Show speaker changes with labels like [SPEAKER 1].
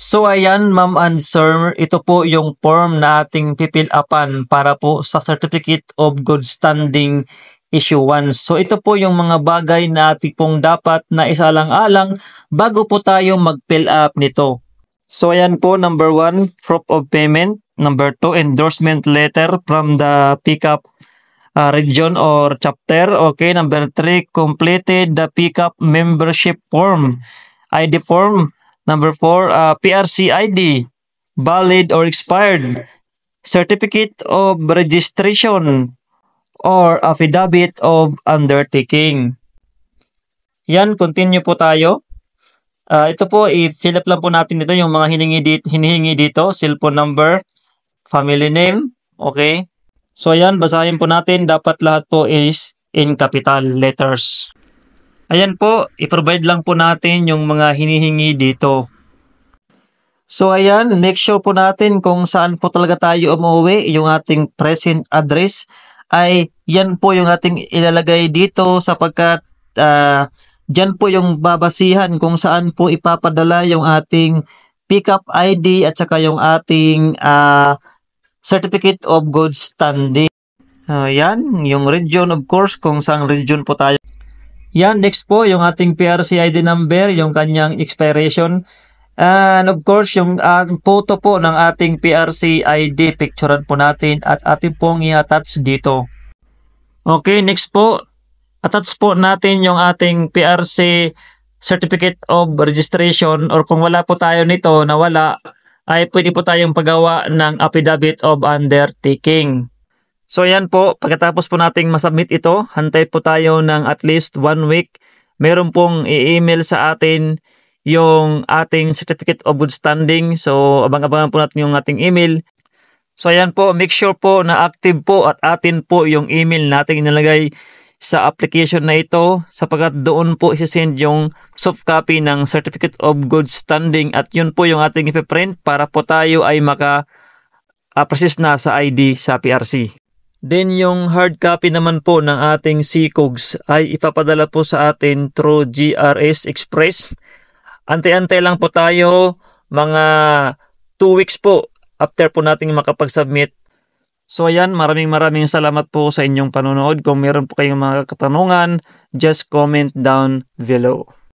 [SPEAKER 1] So ayan, ma'am and sir, ito po yung form na ating pipil upan para po sa Certificate of Good Standing Issuance. So ito po yung mga bagay na ating pong dapat na isalang-alang bago po tayo mag-fill up nito. So ayan po, number 1, proof of payment. Number 2, endorsement letter from the pickup region or chapter. Okay, number 3, completed the pickup membership form, ID form. Number 4, PRC ID, valid or expired. Certificate of registration or affidavit of undertaking. Yan, continue po tayo. Ito po, i-fill up lang po natin dito yung mga hinihingi dito, cellphone number, family name, okay? So ayan, basahin po natin, dapat lahat po is in capital letters. Ayan po, i-provide lang po natin yung mga hinihingi dito. So ayan, make sure po natin kung saan po talaga tayo umuwi, yung ating present address ay yan po yung ating ilalagay dito sapagkat dyan po yung babasihan kung saan po ipapadala yung ating pickup ID at saka yung ating Certificate of Good Standing. Yan, yung region of course, kung saan region po tayo. Yan, next po, yung ating PRC ID number, yung kanyang expiration. And of course, yung photo po ng ating PRC ID, picturean po natin at ating pong i-attach dito. Okay, next po, attach po natin yung ating PRC Certificate of Registration or kung wala po tayo nito, nawala, ay pwede po tayong paggawa ng affidavit of undertaking. So yan po, pagkatapos po nating masubmit ito, hantay po tayo ng at least 1 week. Meron pong i-email sa atin yung ating Certificate of Good Standing. So abang-abangan po natin yung ating email. So ayan po, make sure po na active po at atin po yung email natin inilagay sa application na ito sapagkat doon po isisend yung soft copy ng Certificate of Good Standing at yun po yung ating ipiprint para po tayo ay maka-process na sa ID sa PRC. Then yung hard copy naman po ng ating CCOGS ay ipapadala po sa atin through GRS Express. Antay-antay lang po tayo, mga 2 weeks po after po nating makapag-submit. So ayan, maraming salamat po sa inyong panonood. Kung meron po kayong mga katanungan, just comment down below.